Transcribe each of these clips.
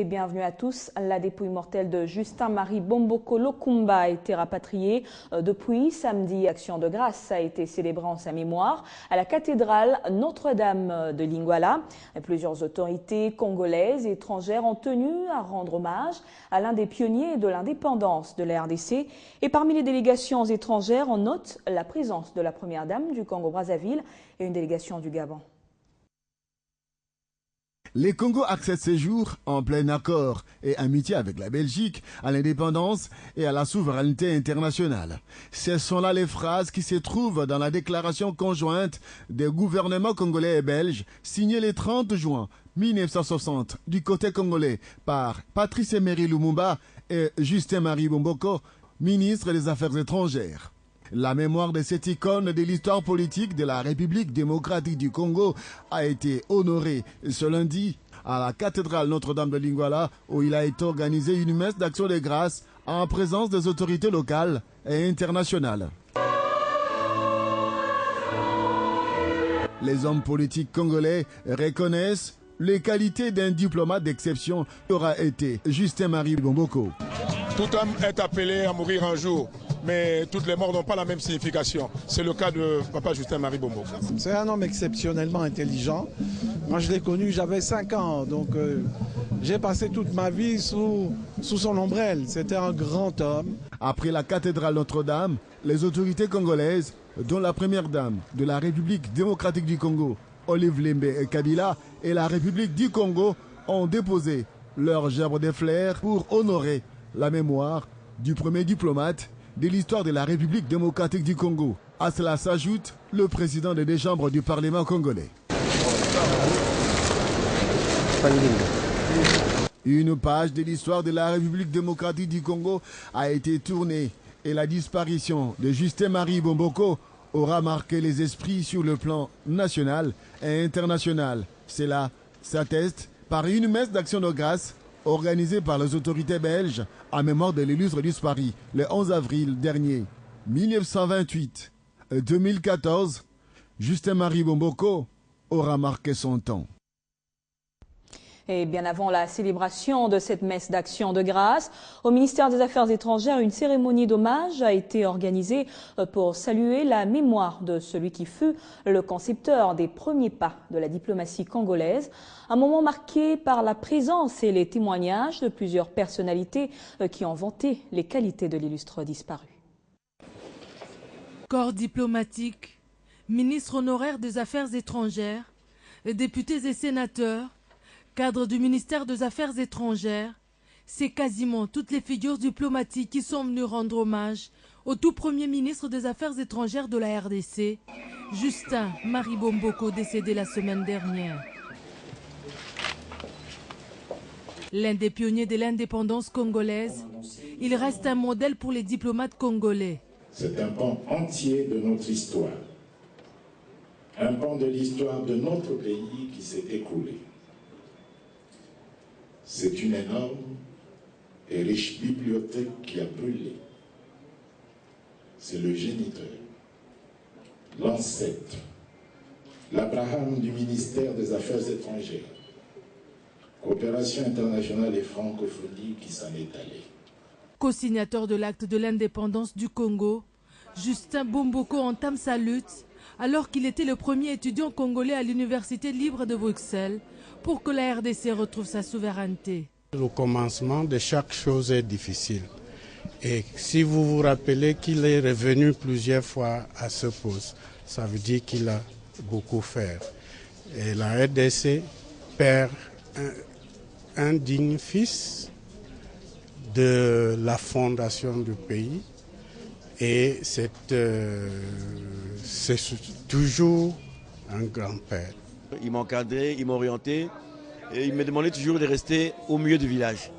Bienvenue à tous. La dépouille mortelle de Justin-Marie Bomboko Lokumba a été rapatriée depuis samedi. Action de grâce a été célébrée en sa mémoire à la cathédrale Notre-Dame de Lingouala. Plusieurs autorités congolaises et étrangères ont tenu à rendre hommage à l'un des pionniers de l'indépendance de la RDC. Et parmi les délégations étrangères, on note la présence de la première dame du Congo-Brazzaville et une délégation du Gabon. Les Congo accèdent ces jours en plein accord et amitié avec la Belgique à l'indépendance et à la souveraineté internationale. Ce sont là les phrases qui se trouvent dans la déclaration conjointe des gouvernements congolais et belges signée le 30 juin 1960 du côté congolais par Patrice Emery Lumumba et Justin-Marie Bomboko, ministre des Affaires étrangères. La mémoire de cette icône de l'histoire politique de la République démocratique du Congo a été honorée ce lundi à la cathédrale Notre-Dame de Lingouala, où il a été organisé une messe d'action de grâce en présence des autorités locales et internationales. Les hommes politiques congolais reconnaissent les qualités d'un diplomate d'exception qui aura été Justin-Marie Bomboko. Tout homme est appelé à mourir un jour, mais toutes les morts n'ont pas la même signification. C'est le cas de papa Justin-Marie Bomboko. C'est un homme exceptionnellement intelligent. Moi, je l'ai connu, j'avais 5 ans, donc j'ai passé toute ma vie sous son ombrelle. C'était un grand homme. Après la cathédrale Notre-Dame, les autorités congolaises, dont la première dame de la République démocratique du Congo, Olive Lembe Kabila, et la République du Congo, ont déposé leur gerbe de fleurs pour honorer la mémoire du premier diplomate de l'histoire de la République démocratique du Congo. À cela s'ajoute le président des deux chambres du Parlement congolais. Une page de l'histoire de la République démocratique du Congo a été tournée et la disparition de Justin-Marie Bomboko aura marqué les esprits sur le plan national et international. Cela s'atteste par une messe d'action de grâce organisée par les autorités belges en mémoire de l'illustre disparu le 11 avril dernier. 1928-2014, Justin-Marie Bomboko aura marqué son temps. Et bien avant la célébration de cette messe d'action de grâce, au ministère des Affaires étrangères, une cérémonie d'hommage a été organisée pour saluer la mémoire de celui qui fut le concepteur des premiers pas de la diplomatie congolaise. Un moment marqué par la présence et les témoignages de plusieurs personnalités qui ont vanté les qualités de l'illustre disparu. Corps diplomatique, ministre honoraire des Affaires étrangères, députés et sénateurs, cadre du ministère des Affaires étrangères, c'est quasiment toutes les figures diplomatiques qui sont venues rendre hommage au tout premier ministre des Affaires étrangères de la RDC, Justin-Marie Bomboko, décédé la semaine dernière. L'un des pionniers de l'indépendance congolaise, il reste un modèle pour les diplomates congolais. C'est un pan entier de notre histoire, un pan de l'histoire de notre pays qui s'est écoulé. C'est une énorme et riche bibliothèque qui a brûlé. C'est le géniteur, l'ancêtre, l'Abraham du ministère des Affaires étrangères, coopération internationale et francophonie qui s'en est allé. Co-signateur de l'acte de l'indépendance du Congo, Justin Bomboko entame sa lutte alors qu'il était le premier étudiant congolais à l'Université libre de Bruxelles pour que la RDC retrouve sa souveraineté. Le commencement de chaque chose est difficile. Et si vous vous rappelez qu'il est revenu plusieurs fois à ce poste, ça veut dire qu'il a beaucoup fait. Et la RDC perd un digne fils de la fondation du pays. Et c'est toujours un grand-père. Il m'a encadré, il m'a orienté et il me demandait toujours de rester au milieu du village.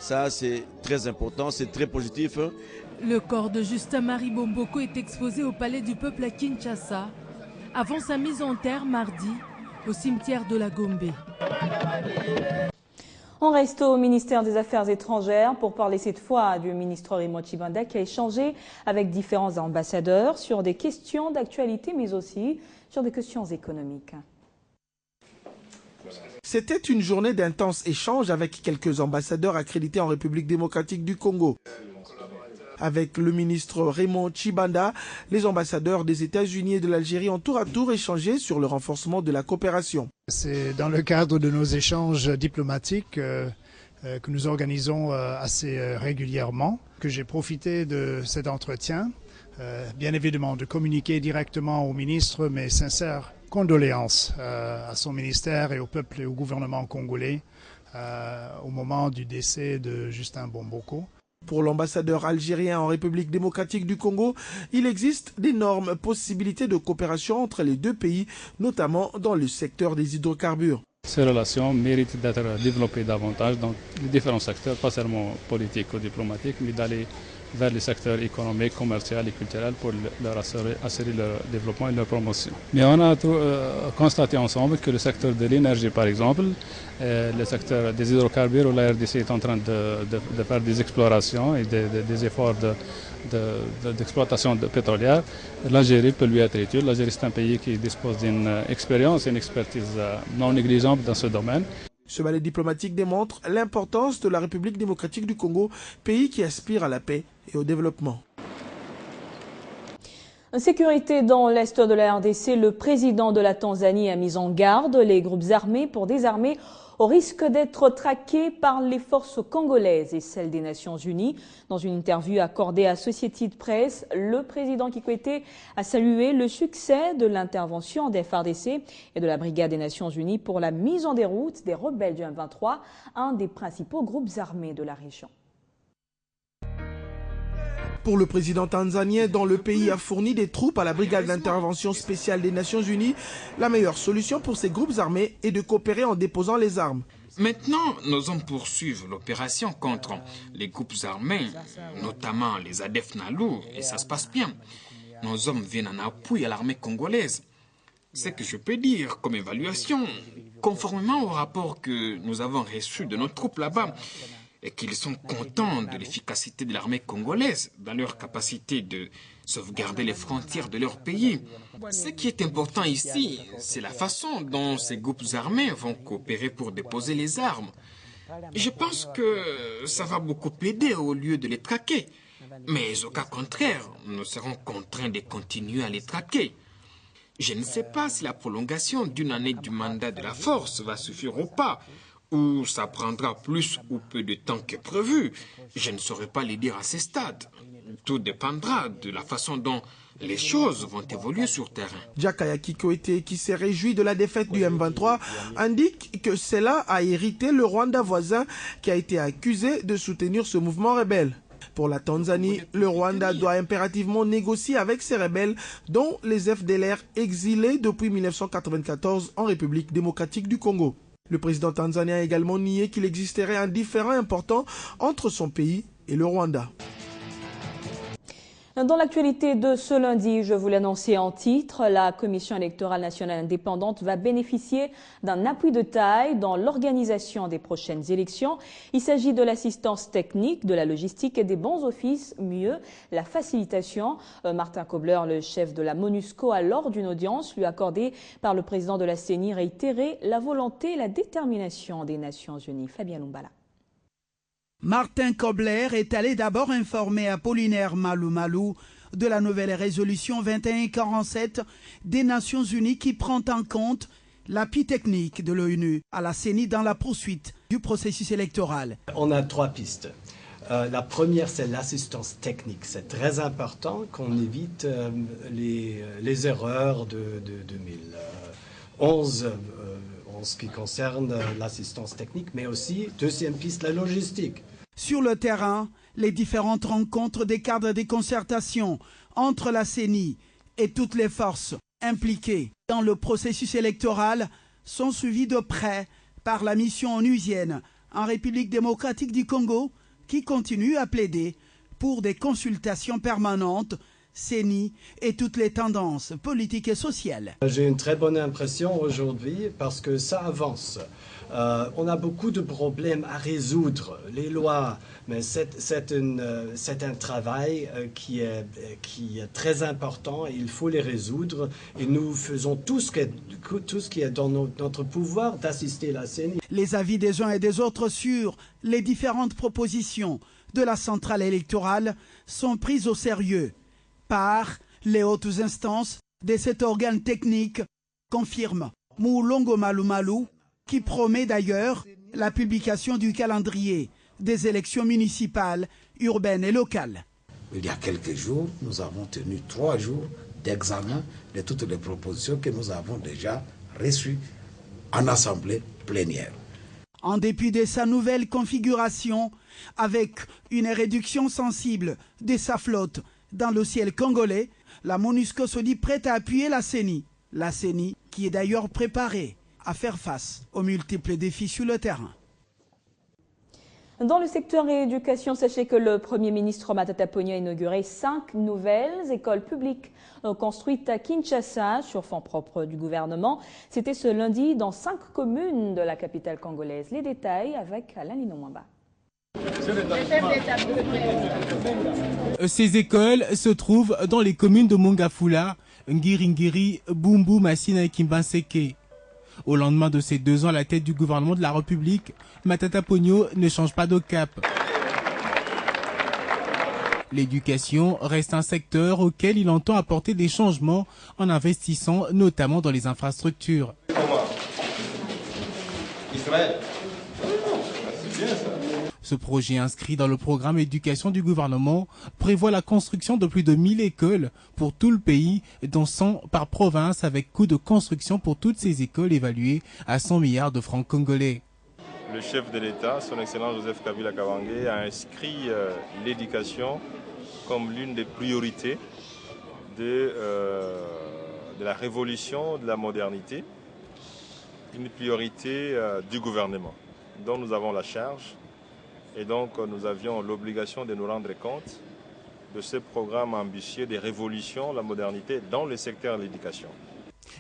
Ça, c'est très important, c'est très positif. Le corps de Justin-Marie Bomboko est exposé au Palais du Peuple à Kinshasa avant sa mise en terre mardi au cimetière de la Gombe. On reste au ministère des Affaires étrangères pour parler cette fois du ministre Raymond Tshibanda qui a échangé avec différents ambassadeurs sur des questions d'actualité mais aussi sur des questions économiques. C'était une journée d'intenses échanges avec quelques ambassadeurs accrédités en République démocratique du Congo. Avec le ministre Raymond Tshibanda, les ambassadeurs des États-Unis et de l'Algérie ont tour à tour échangé sur le renforcement de la coopération. C'est dans le cadre de nos échanges diplomatiques que nous organisons assez régulièrement que j'ai profité de cet entretien, bien évidemment de communiquer directement au ministre mes sincères condoléances à son ministère et au peuple et au gouvernement congolais au moment du décès de Justin Bomboko. Pour l'ambassadeur algérien en République démocratique du Congo, il existe d'énormes possibilités de coopération entre les deux pays, notamment dans le secteur des hydrocarbures. Ces relations méritent d'être développées davantage dans les différents secteurs, pas seulement politiques ou diplomatiques, mais d'aller vers les secteurs économiques, commerciaux et culturels pour leur assurer leur développement et leur promotion. Mais on a constaté ensemble que le secteur de l'énergie, par exemple, le secteur des hydrocarbures, où la RDC est en train de faire des explorations et des efforts d'exploitation pétrolière, l'Algérie peut lui être utile. L'Algérie, c'est un pays qui dispose d'une expérience et une expertise non négligeable dans ce domaine. Ce balai diplomatique démontre l'importance de la République démocratique du Congo, pays qui aspire à la paix et au développement. Sécurité dans l'est de la RDC, le président de la Tanzanie a mis en garde les groupes armés pour désarmer au risque d'être traqués par les forces congolaises et celles des Nations Unies. Dans une interview accordée à Associated Press, le président Kikwete a salué le succès de l'intervention des FARDC et de la Brigade des Nations Unies pour la mise en déroute des rebelles du M23, un des principaux groupes armés de la région. Pour le président tanzanien, dont le pays a fourni des troupes à la brigade d'intervention spéciale des Nations Unies, la meilleure solution pour ces groupes armés est de coopérer en déposant les armes. Maintenant, nos hommes poursuivent l'opération contre les groupes armés, notamment les ADF Nalu, et ça se passe bien. Nos hommes viennent en appui à l'armée congolaise. Ce que je peux dire comme évaluation, conformément au rapport que nous avons reçu de nos troupes là-bas, et qu'ils sont contents de l'efficacité de l'armée congolaise dans leur capacité de sauvegarder les frontières de leur pays. Ce qui est important ici, c'est la façon dont ces groupes armés vont coopérer pour déposer les armes. Je pense que ça va beaucoup aider au lieu de les traquer. Mais au cas contraire, nous serons contraints de continuer à les traquer. Je ne sais pas si la prolongation d'une année du mandat de la force va suffire ou pas, ou ça prendra plus ou peu de temps que prévu. Je ne saurais pas le dire à ce stade. Tout dépendra de la façon dont les choses vont évoluer sur terrain. Jakaya Kikwete, qui s'est réjoui de la défaite du M23, indique que cela a irrité le Rwanda voisin qui a été accusé de soutenir ce mouvement rebelle. Pour la Tanzanie, le Rwanda doit impérativement négocier avec ces rebelles, dont les FDLR exilés depuis 1994 en République démocratique du Congo. Le président tanzanien a également nié qu'il existerait un différend important entre son pays et le Rwanda. Dans l'actualité de ce lundi, je vous l'annonçais en titre, la Commission électorale nationale indépendante va bénéficier d'un appui de taille dans l'organisation des prochaines élections. Il s'agit de l'assistance technique, de la logistique et des bons offices, mieux la facilitation. Martin Kobler, le chef de la MONUSCO, a lors d'une audience lui accordée par le président de la CENI réitéré la volonté et la détermination des Nations Unies. Fabien Lumbala. Martin Kobler est allé d'abord informer Apollinaire Malou de la nouvelle résolution 2147 des Nations Unies qui prend en compte l'appui technique de l'ONU à la CENI dans la poursuite du processus électoral. On a trois pistes. La première, c'est l'assistance technique. C'est très important qu'on évite les erreurs de 2011 en ce qui concerne l'assistance technique, mais aussi, deuxième piste, la logistique. Sur le terrain, les différentes rencontres des cadres des concertations entre la CENI et toutes les forces impliquées dans le processus électoral sont suivies de près par la mission onusienne en République démocratique du Congo qui continue à plaider pour des consultations permanentes CENI et toutes les tendances politiques et sociales. J'ai une très bonne impression aujourd'hui parce que ça avance. On a beaucoup de problèmes à résoudre, les lois, mais c'est un travail qui est très important et il faut les résoudre. Et nous faisons tout ce qui est dans notre pouvoir d'assister la CENI. Les avis des uns et des autres sur les différentes propositions de la centrale électorale sont prises au sérieux par les hautes instances de cet organe technique, confirme Moulongo Malumalu, qui promet d'ailleurs la publication du calendrier des élections municipales, urbaines et locales. Il y a quelques jours, nous avons tenu 3 jours d'examen de toutes les propositions que nous avons déjà reçues en assemblée plénière. En dépit de sa nouvelle configuration, avec une réduction sensible de sa flotte dans le ciel congolais, la MONUSCO se dit prête à appuyer la CENI. La CENI qui est d'ailleurs préparée à faire face aux multiples défis sur le terrain. Dans le secteur éducation, sachez que le Premier ministre Matata Ponyo a inauguré 5 nouvelles écoles publiques construites à Kinshasa sur fonds propres du gouvernement. C'était ce lundi dans 5 communes de la capitale congolaise. Les détails avec Alain Linomwamba. Ces écoles se trouvent dans les communes de Mongafula, Ngiringiri, Bumbu, Massina et Kimbanseke. Au lendemain de ces 2 ans à la tête du gouvernement de la République, Matata Ponyo ne change pas de cap. L'éducation reste un secteur auquel il entend apporter des changements en investissant notamment dans les infrastructures. Ce projet inscrit dans le programme éducation du gouvernement prévoit la construction de plus de 1000 écoles pour tout le pays, dont 100 par province, avec coût de construction pour toutes ces écoles évalué à 100 milliards de francs congolais. Le chef de l'État, son Excellence Joseph Kabila Kabange, a inscrit l'éducation comme l'une des priorités de la révolution de la modernité, une priorité du gouvernement dont nous avons la charge. Et donc nous avions l'obligation de nous rendre compte de ce programme ambitieux de révolution, la modernité dans le secteur de l'éducation.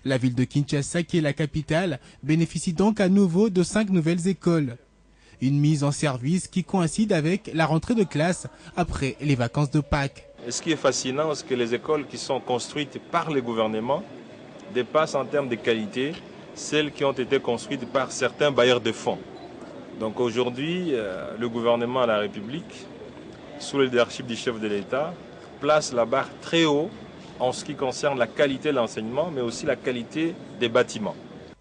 La ville de Kinshasa, qui est la capitale, bénéficie donc à nouveau de 5 nouvelles écoles. Une mise en service qui coïncide avec la rentrée de classe après les vacances de Pâques. Et ce qui est fascinant, c'est que les écoles qui sont construites par le gouvernement dépassent en termes de qualité celles qui ont été construites par certains bailleurs de fonds. Donc aujourd'hui, le gouvernement de la République, sous le leadership du chef de l'État, place la barre très haut en ce qui concerne la qualité de l'enseignement, mais aussi la qualité des bâtiments.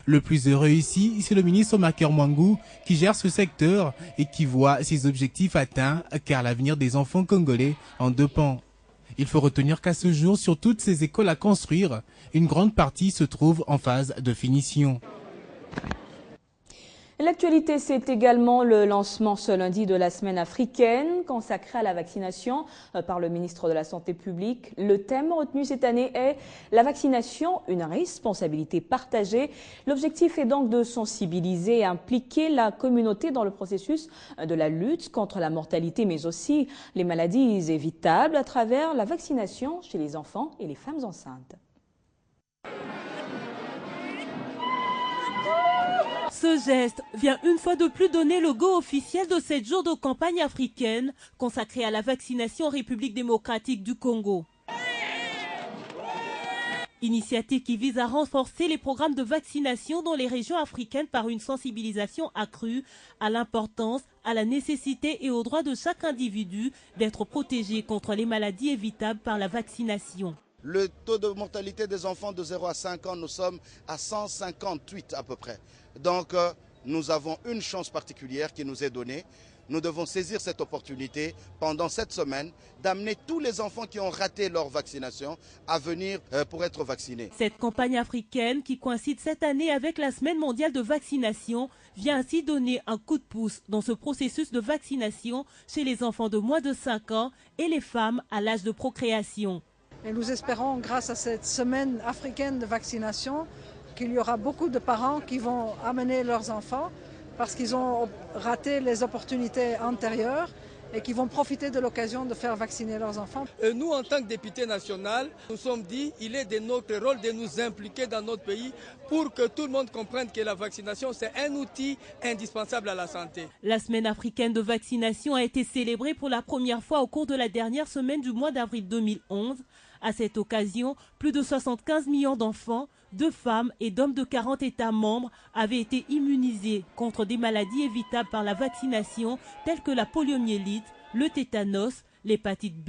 Le plus heureux ici, c'est le ministre Maker Mwangou qui gère ce secteur et qui voit ses objectifs atteints, car l'avenir des enfants congolais en dépend. Il faut retenir qu'à ce jour, sur toutes ces écoles à construire, une grande partie se trouve en phase de finition. L'actualité, c'est également le lancement ce lundi de la semaine africaine consacrée à la vaccination par le ministre de la Santé publique. Le thème retenu cette année est la vaccination, une responsabilité partagée. L'objectif est donc de sensibiliser et impliquer la communauté dans le processus de la lutte contre la mortalité, mais aussi les maladies évitables à travers la vaccination chez les enfants et les femmes enceintes. Ce geste vient une fois de plus donner le go officiel de 7 jours de campagne africaine consacrée à la vaccination en République démocratique du Congo. Initiative qui vise à renforcer les programmes de vaccination dans les régions africaines par une sensibilisation accrue à l'importance, à la nécessité et au droit de chaque individu d'être protégé contre les maladies évitables par la vaccination. Le taux de mortalité des enfants de 0 à 5 ans, nous sommes à 158 à peu près. Donc nous avons une chance particulière qui nous est donnée. Nous devons saisir cette opportunité pendant cette semaine d'amener tous les enfants qui ont raté leur vaccination à venir pour être vaccinés. Cette campagne africaine qui coïncide cette année avec la Semaine mondiale de vaccination vient ainsi donner un coup de pouce dans ce processus de vaccination chez les enfants de moins de 5 ans et les femmes à l'âge de procréation. Et nous espérons, grâce à cette semaine africaine de vaccination, qu'il y aura beaucoup de parents qui vont amener leurs enfants parce qu'ils ont raté les opportunités antérieures et qui vont profiter de l'occasion de faire vacciner leurs enfants. Nous, en tant que députés nationaux, nous sommes dit qu'il est de notre rôle de nous impliquer dans notre pays pour que tout le monde comprenne que la vaccination, c'est un outil indispensable à la santé. La semaine africaine de vaccination a été célébrée pour la première fois au cours de la dernière semaine du mois d'avril 2011. À cette occasion, plus de 75 millions d'enfants, de femmes et d'hommes de 40 États membres avaient été immunisés contre des maladies évitables par la vaccination telles que la poliomyélite, le tétanos, l'hépatite B.